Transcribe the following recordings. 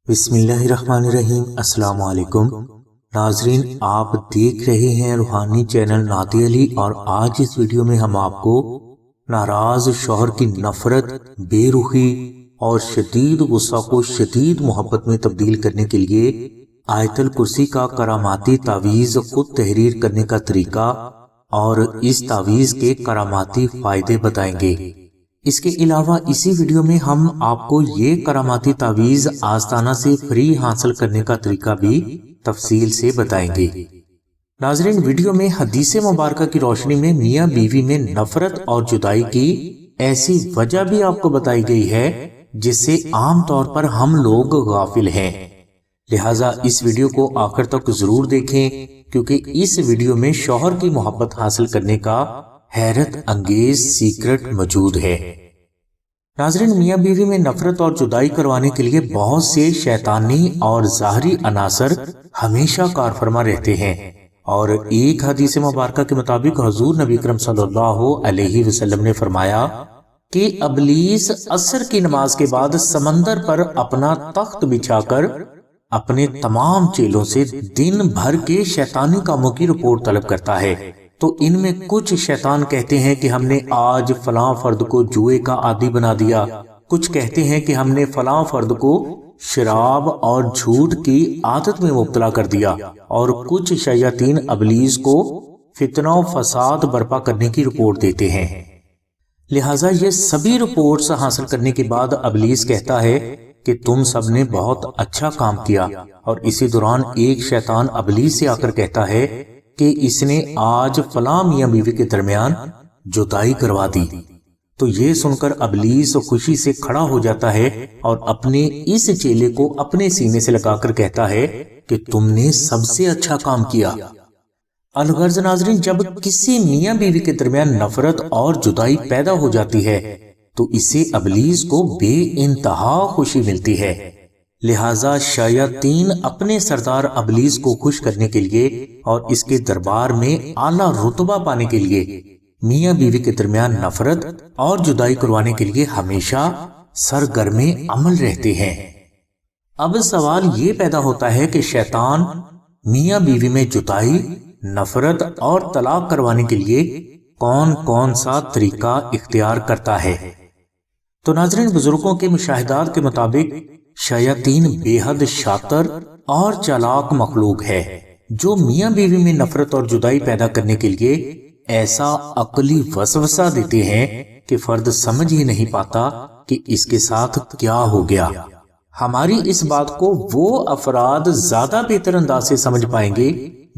بسم اللہ الرحمن الرحیم۔ السلام علیکم ناظرین، آپ دیکھ رہے ہیں روحانی چینل نادی علی، اور آج اس ویڈیو میں ہم آپ کو ناراض شوہر کی نفرت، بے رخی اور شدید غصہ کو شدید محبت میں تبدیل کرنے کے لیے آیت الکرسی کا کراماتی تعویذ خود تحریر کرنے کا طریقہ اور اس تعویذ کے کراماتی فائدے بتائیں گے۔ اس کے علاوہ اسی ویڈیو میں ہم آپ کو یہ کراماتی تعویذ آستانہ سے فری حاصل کرنے کا طریقہ بھی تفصیل سے بتائیں گے۔ ناظرین، ویڈیو میں حدیث مبارکہ کی روشنی میں میاں بیوی میں نفرت اور جدائی کی ایسی وجہ بھی آپ کو بتائی گئی ہے جس سے عام طور پر ہم لوگ غافل ہیں، لہٰذا اس ویڈیو کو آخر تک ضرور دیکھیں، کیونکہ اس ویڈیو میں شوہر کی محبت حاصل کرنے کا حیرت انگیز سیکرٹ موجود ہے۔ ناظرین، میاں بیوی میں نفرت اور جدائی کروانے کے لیے بہت سے شیطانی اور ظاہری عناصر ہمیشہ کار فرما رہتے ہیں، اور ایک حدیث مبارکہ کے مطابق حضور نبی اکرم صلی اللہ علیہ وسلم نے فرمایا کہ ابلیس عصر کی نماز کے بعد سمندر پر اپنا تخت بچھا کر اپنے تمام چیلوں سے دن بھر کے شیطانی کاموں کی رپورٹ طلب کرتا ہے۔ تو ان میں کچھ شیطان کہتے ہیں کہ ہم نے آج فلاں فرد کو جوئے کا عادی بنا دیا، کچھ کہتے ہیں کہ ہم نے فلاں فرد کو شراب اور جھوٹ کی عادت میں مبتلا کر دیا، اور کچھ شیاطین ابلیس کو فتنہ و فساد برپا کرنے کی رپورٹ دیتے ہیں۔ لہٰذا یہ سبھی رپورٹس حاصل کرنے کے بعد ابلیس کہتا ہے کہ تم سب نے بہت اچھا کام کیا، اور اسی دوران ایک شیطان ابلیس سے آ کر کہتا ہے کہ اس نے آج فلاں میاں بیوی کے درمیان جدائی کروا دی۔ تو یہ سن کر ابلیس خوشی سے کھڑا ہو جاتا ہے اور اپنے اس چیلے کو اپنے سینے سے لگا کر کہتا ہے کہ تم نے سب سے اچھا کام کیا۔ الغرض ناظرین، جب کسی میاں بیوی کے درمیان نفرت اور جدائی پیدا ہو جاتی ہے تو اسے ابلیس کو بے انتہا خوشی ملتی ہے، لہٰذا شیاطین اپنے سردار ابلیس کو خوش کرنے کے لیے اور اس کے دربار میں اعلیٰ رتبہ پانے کے لیے میاں بیوی کے درمیان نفرت اور جدائی کروانے کے لیے ہمیشہ سرگرم عمل رہتے ہیں۔ اب سوال یہ پیدا ہوتا ہے کہ شیطان میاں بیوی میں جدائی، نفرت اور طلاق کروانے کے لیے کون کون سا طریقہ اختیار کرتا ہے؟ تو ناظرین، بزرگوں کے مشاہدات کے مطابق شیاطین بے حد شاطر اور چالاک مخلوق ہے، جو میاں بیوی میں نفرت اور جدائی پیدا کرنے کے لیے ایسا عقلی وسوسہ دیتے ہیں کہ فرد سمجھ ہی نہیں پاتا کہ اس کے ساتھ کیا ہو گیا۔ ہماری اس بات کو وہ افراد زیادہ بہتر انداز سے سمجھ پائیں گے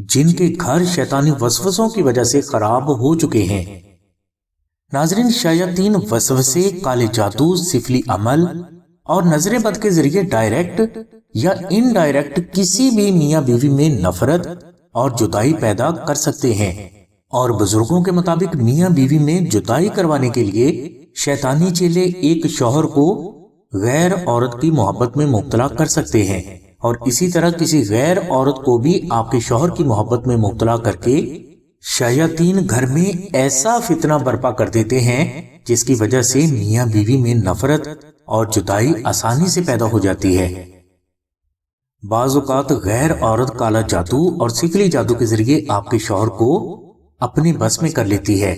جن کے گھر شیطانی وسوسوں کی وجہ سے خراب ہو چکے ہیں۔ ناظرین، شیاطین وسوسے، کالے جادو، سفلی عمل اور نظر بد کے ذریعے ڈائریکٹ یا انڈائریکٹ کسی بھی میاں بیوی میں نفرت اور جدائی پیدا کر سکتے ہیں، اور بزرگوں کے مطابق میاں بیوی میں جدائی کروانے کے لیے شیطانی چیلے ایک شوہر کو غیر عورت کی محبت میں مبتلا کر سکتے ہیں، اور اسی طرح کسی غیر عورت کو بھی آپ کے شوہر کی محبت میں مبتلا کر کے شیاطین گھر میں ایسا فتنہ برپا کر دیتے ہیں جس کی وجہ سے میاں بیوی میں نفرت اور جدائی آسانی سے پیدا ہو جاتی ہے۔ بعض اوقات غیر عورت کالا جادو اور سفلی جادو کے ذریعے آپ کے شوہر کو اپنے بس میں کر لیتی ہے،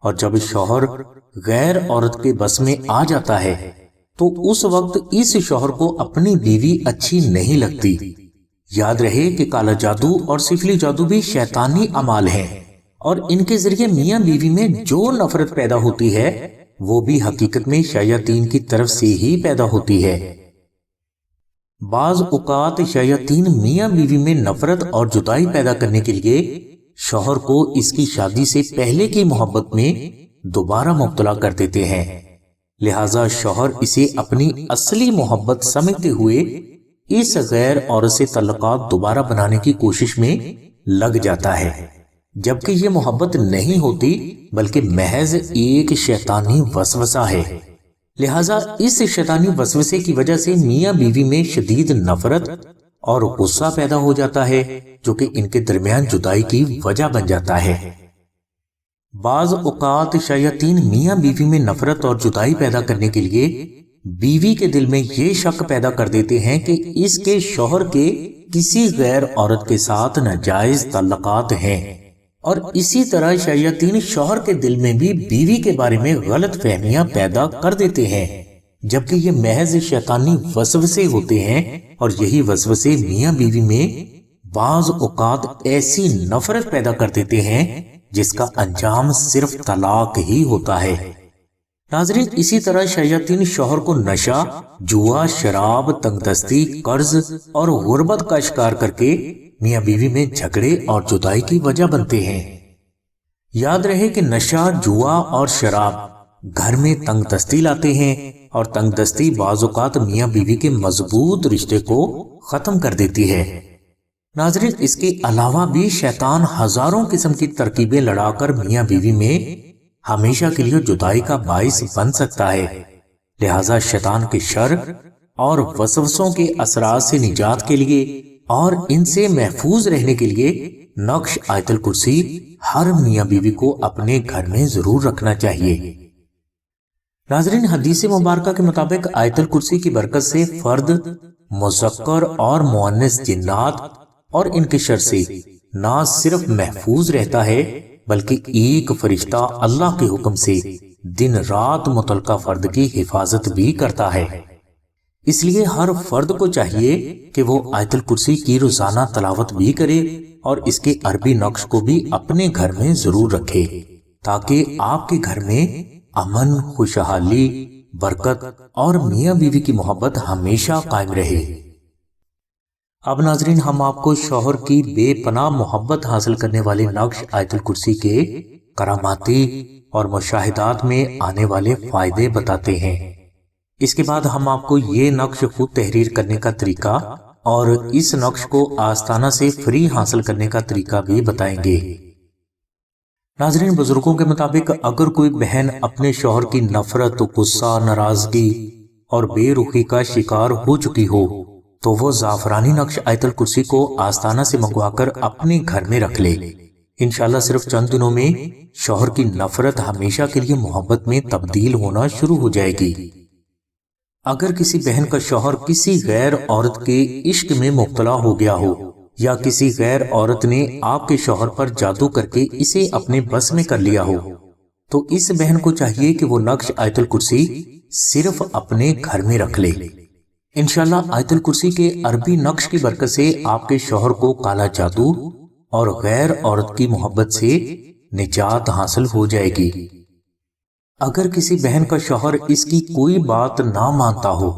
اور جب شوہر غیر عورت کے بس میں آ جاتا ہے تو اس وقت اس شوہر کو اپنی بیوی اچھی نہیں لگتی۔ یاد رہے کہ کالا جادو اور سفلی جادو بھی شیطانی اعمال ہیں، اور ان کے ذریعے میاں بیوی میں جو نفرت پیدا ہوتی ہے وہ بھی حقیقت میں شیاطین کی طرف سے ہی پیدا ہوتی ہے۔ بعض اوقات شیاطین میاں بیوی میں نفرت اور جدائی پیدا کرنے کے لیے شوہر کو اس کی شادی سے پہلے کی محبت میں دوبارہ مبتلا کر دیتے ہیں، لہٰذا شوہر اسے اپنی اصلی محبت سمجھتے ہوئے اس غیر عورت سے تعلقات دوبارہ بنانے کی کوشش میں لگ جاتا ہے، جبکہ یہ محبت نہیں ہوتی بلکہ محض ایک شیطانی وسوسہ ہے۔ لہٰذا اس شیطانی وسوسے کی وجہ سے میاں بیوی میں شدید نفرت اور غصہ پیدا ہو جاتا ہے، جو کہ ان کے درمیان جدائی کی وجہ بن جاتا ہے۔ بعض اوقات شیاطین میاں بیوی میں نفرت اور جدائی پیدا کرنے کے لیے بیوی کے دل میں یہ شک پیدا کر دیتے ہیں کہ اس کے شوہر کے کسی غیر عورت کے ساتھ ناجائز تعلقات ہیں، اور اسی طرح شیاطین شوہر کے دل میں بھی بیوی کے بارے میں غلط فہمیاں پیدا کر دیتے ہیں، جبکہ یہ محض شیطانی وسوسے ہوتے ہیں، اور یہی وسوسے میاں بیوی میں بعض اوقات ایسی نفرت پیدا کر دیتے ہیں جس کا انجام صرف طلاق ہی ہوتا ہے۔ ناظرین، اسی طرح شیاطین شوہر کو نشہ، جوا، شراب، تنگ دستی، قرض اور غربت کا شکار کر کے میاں بیوی میں جھگڑے اور جدائی کی وجہ بنتے ہیں۔ یاد رہے کہ نشہ، جوا اور شراب گھر میں تنگ دستی لاتے ہیں، اور تنگ دستی بعض اوقات میاں بیوی کے مضبوط رشتے کو ختم کر دیتی ہے۔ ناظرین، اس کے علاوہ بھی شیطان ہزاروں قسم کی ترکیبیں لڑا کر میاں بیوی میں ہمیشہ کے لیے جدائی کا باعث بن سکتا ہے، لہٰذا شیطان کے شر اور وسوسوں کے اثرات سے نجات کے لیے اور ان سے محفوظ رہنے کے لیے نقش آیت الکرسی ہر میاں بیوی کو اپنے گھر میں ضرور رکھنا چاہیے۔ ناظرین، حدیث مبارکہ کے مطابق آیت الکرسی کی برکت سے فرد مذکر اور مؤنث جنات اور ان کے شر سے نہ صرف محفوظ رہتا ہے بلکہ ایک فرشتہ اللہ کے حکم سے دن رات متعلقہ فرد کی حفاظت بھی کرتا ہے۔ اس لیے ہر فرد کو چاہیے کہ وہ آیت الکرسی کی روزانہ تلاوت بھی کرے اور اس کے عربی نقش کو بھی اپنے گھر میں ضرور رکھے، تاکہ آپ کے گھر میں امن، خوشحالی، برکت اور میاں بیوی کی محبت ہمیشہ قائم رہے۔ اب ناظرین، ہم آپ کو شوہر کی بے پناہ محبت حاصل کرنے والے نقش آیت الکرسی کے کراماتی اور مشاہدات میں آنے والے فائدے بتاتے ہیں۔ اس کے بعد ہم آپ کو یہ نقش خود تحریر کرنے کا طریقہ اور اس نقش کو آستانہ سے فری حاصل کرنے کا طریقہ بھی بتائیں گے۔ ناظرین، بزرگوں کے مطابق اگر کوئی بہن اپنے شوہر کی نفرت، غصہ، ناراضگی اور بے رخی کا شکار ہو چکی ہو تو وہ زعفرانی نقش آیت الکرسی کو آستانہ سے منگوا کر اپنے گھر میں رکھ لے۔ انشاءاللہ صرف چند دنوں میں شوہر کی نفرت ہمیشہ کے لیے محبت میں تبدیل ہونا شروع ہو جائے گی۔ اگر کسی بہن کا شوہر کسی غیر عورت کے عشق میں مبتلا ہو گیا ہو یا کسی غیر عورت نے آپ کے شوہر پر جادو کر کے اسے اپنے بس میں کر لیا ہو تو اس بہن کو چاہیے کہ وہ نقش آیت الکرسی صرف اپنے گھر میں رکھ لے۔ انشاءاللہ آیت الکرسی کے عربی نقش کی برکت سے آپ کے شوہر کو کالا جادو اور غیر عورت کی محبت سے نجات حاصل ہو جائے گی۔ اگر کسی بہن کا شوہر اس کی کوئی بات نہ مانتا ہو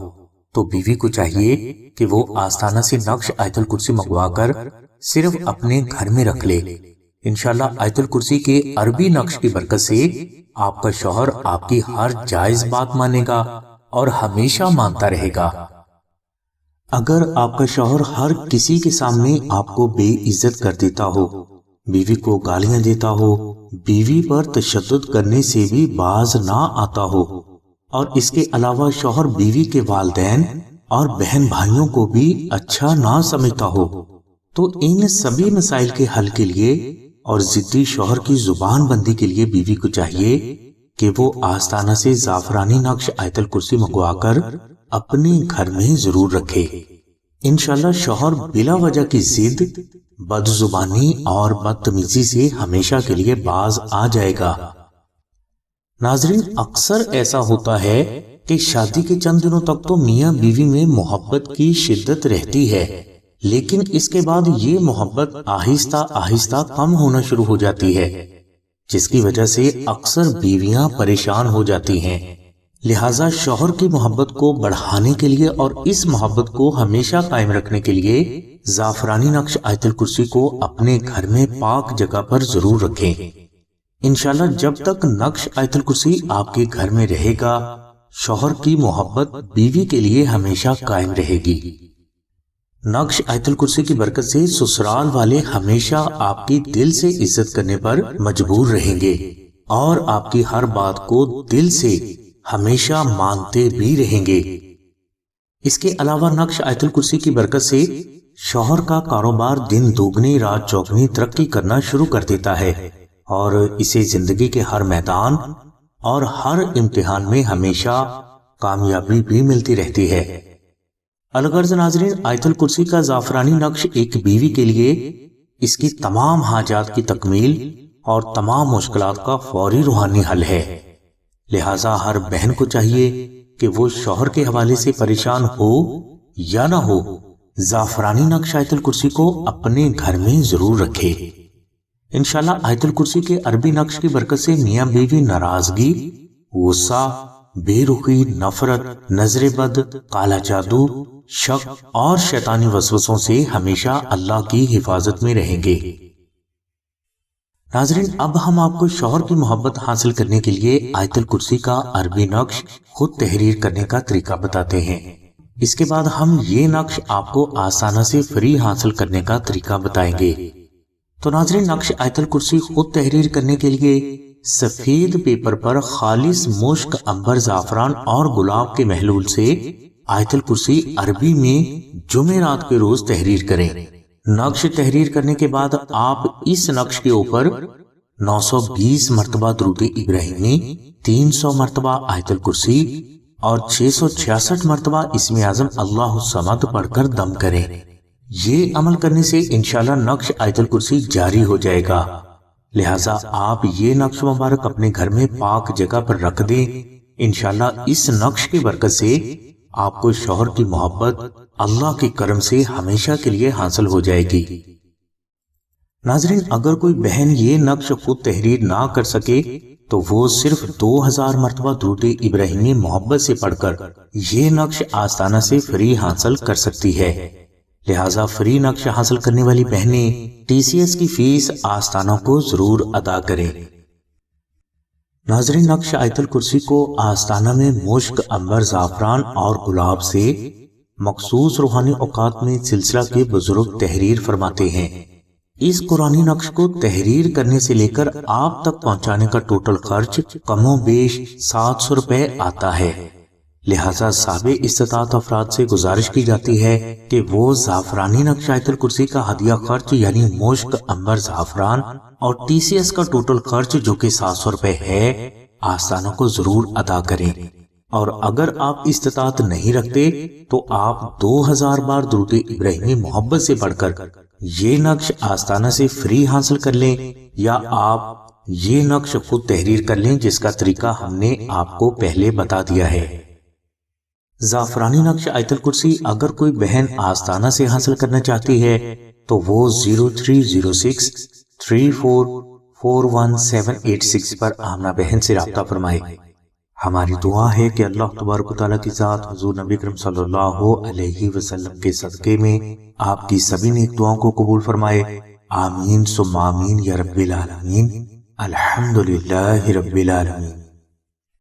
تو بیوی کو چاہیے کہ وہ آستانہ سے نقش آیت الکرسی منگوا کر صرف اپنے گھر میں رکھ لے۔ انشاءاللہ آیت الکرسی کے عربی نقش کی برکت سے آپ کا شوہر آپ کی ہر جائز بات مانے گا اور ہمیشہ مانتا رہے گا۔ اگر آپ کا شوہر ہر کسی کے سامنے آپ کو بے عزت کر دیتا ہو، بیوی کو گالیاں دیتا ہو، بیوی پر تشدد کرنے سے بھی باز نہ آتا ہو، اور اس کے علاوہ شوہر بیوی کے والدین اور بہن بھائیوں کو بھی اچھا نہ سمجھتا ہو، تو ان سبھی مسائل کے حل کے لیے اور ضدی شوہر کی زبان بندی کے لیے بیوی کو چاہیے کہ وہ آستانہ سے زعفرانی نقش آیت الکرسی منگوا کر اپنے گھر میں ضرور رکھے۔ انشاءاللہ شوہر بلا وجہ کی ضد، بد زبانی اور بدتمیزی سے ہمیشہ کے لیے باز آ جائے گا۔ ناظرین، اکثر ایسا ہوتا ہے کہ شادی کے چند دنوں تک تو میاں بیوی میں محبت کی شدت رہتی ہے، لیکن اس کے بعد یہ محبت آہستہ آہستہ کم ہونا شروع ہو جاتی ہے، جس کی وجہ سے اکثر بیویاں پریشان ہو جاتی ہیں۔ لہٰذا شوہر کی محبت کو بڑھانے کے لیے اور اس محبت کو ہمیشہ قائم رکھنے کے لیے زعفرانی نقش آیت الکرسی کو اپنے گھر میں پاک جگہ پر ضرور رکھیں۔ انشاءاللہ جب تک نقش آیت الکرسی آپ کے گھر میں رہے گا، شوہر کی محبت بیوی کے لیے ہمیشہ قائم رہے گی۔ نقش آیت الکرسی کی برکت سے سسرال والے ہمیشہ آپ کی دل سے عزت کرنے پر مجبور رہیں گے اور آپ کی ہر بات کو دل سے ہمیشہ مانتے بھی رہیں گے۔ اس کے علاوہ نقش آیت الکرسی کی برکت سے شوہر کا کاروبار دن دوگنی رات چوگنی ترقی کرنا شروع کر دیتا ہے اور اسے زندگی کے ہر میدان اور ہر امتحان میں ہمیشہ کامیابی بھی ملتی رہتی ہے۔ الغرض ناظرین، آیت الکرسی کا زعفرانی نقش ایک بیوی کے لیے اس کی تمام حاجات کی تکمیل اور تمام مشکلات کا فوری روحانی حل ہے۔ لہٰذا ہر بہن کو چاہیے کہ وہ شوہر کے حوالے سے پریشان ہو یا نہ ہو، زعفرانی نقش آیت الکرسی کو اپنے گھر میں ضرور رکھے۔ انشاءاللہ آیت الکرسی کے عربی نقش کی برکت سے میاں بیوی ناراضگی، غصہ، بے رخی، نفرت، نظر بد، کالا جادو، شک اور شیطانی وسوسوں سے ہمیشہ اللہ کی حفاظت میں رہیں گے۔ ناظرین، اب ہم آپ کو شوہر کی محبت حاصل کرنے کے لیے آیت الکرسی کا عربی نقش خود تحریر کرنے کا طریقہ بتاتے ہیں۔ اس کے بعد ہم یہ نقش آپ کو آسانہ سے فری حاصل کرنے کا طریقہ بتائیں گے۔ تو ناظرین، نقش آیت الکرسی خود تحریر کرنے کے لیے سفید پیپر پر خالص مشک، عنبر، زعفران اور گلاب کے محلول سے آیت الکرسی عربی میں جمعرات کے روز تحریر کریں۔ نقش تحریر کرنے کے بعد آپ اس نقش کے اوپر 920 مرتبہ درود ابراہیمی، 300 مرتبہ آیت الکرسی اور 666 مرتبہ اسم اعظم اللہ الصمد پڑھ کر دم کریں۔ یہ عمل کرنے سے انشاءاللہ نقش آیت الکرسی جاری ہو جائے گا۔ لہٰذا آپ یہ نقش مبارک اپنے گھر میں پاک جگہ پر رکھ دیں۔ انشاءاللہ اس نقش کی برکت سے آپ کو شوہر کی محبت اللہ کے کرم سے ہمیشہ کے لیے حاصل ہو جائے گی۔ ناظرین، اگر کوئی بہن یہ نقش خود تحریر نہ کر سکے تو وہ صرف 2000 مرتبہ درود ابراہیمی محبت سے پڑھ کر یہ نقش آستانہ سے فری حاصل کر سکتی ہے۔ لہٰذا فری نقش حاصل کرنے والی بہنیں TCS کی فیس آستانہ کو ضرور ادا کریں۔ ناظرین، نقش آیت الکرسی کو آستانہ میں مشک، عنبر، زعفران اور گلاب سے مخصوص روحانی اوقات میں سلسلہ کے بزرگ تحریر فرماتے ہیں۔ اس قرآنی نقش کو تحریر کرنے سے لے کر آپ تک پہنچانے کا ٹوٹل خرچ کم و بیش 700 روپے آتا ہے۔ لہٰذا صاحب استطاعت افراد سے گزارش کی جاتی ہے کہ وہ زعفرانی نقش آیت الکرسی کا ہدیہ خرچ یعنی مشک، عنبر، زعفران اور TCS کا ٹوٹل خرچ جو کہ 700 روپے ہے آستانہ کو ضرور ادا کریں۔ اور اگر آپ استطاعت نہیں رکھتے تو آپ 2000 بار درود ابراہیمی محبت سے پڑھ کر یہ نقش آستانہ سے فری حاصل کر لیں، یا آپ یہ نقش خود تحریر کر لیں جس کا طریقہ ہم نے آپ کو پہلے بتا دیا ہے۔ زعفرانی نقش آیت الکرسی اگر کوئی بہن آستانہ سے حاصل کرنا چاہتی ہے تو وہ 0306 3441 پر آمنہ بہن سے رابطہ فرمائے۔ ہماری دعا ہے کہ اللہ تبارک و تعالیٰ کی ذات حضور نبی کریم صلی اللہ علیہ وسلم کے صدقے میں آپ کی سبھی نیک دعاؤں کو قبول فرمائے۔ آمین ثم آمین یا رب العالمین۔ الحمدللہ رب العالمین۔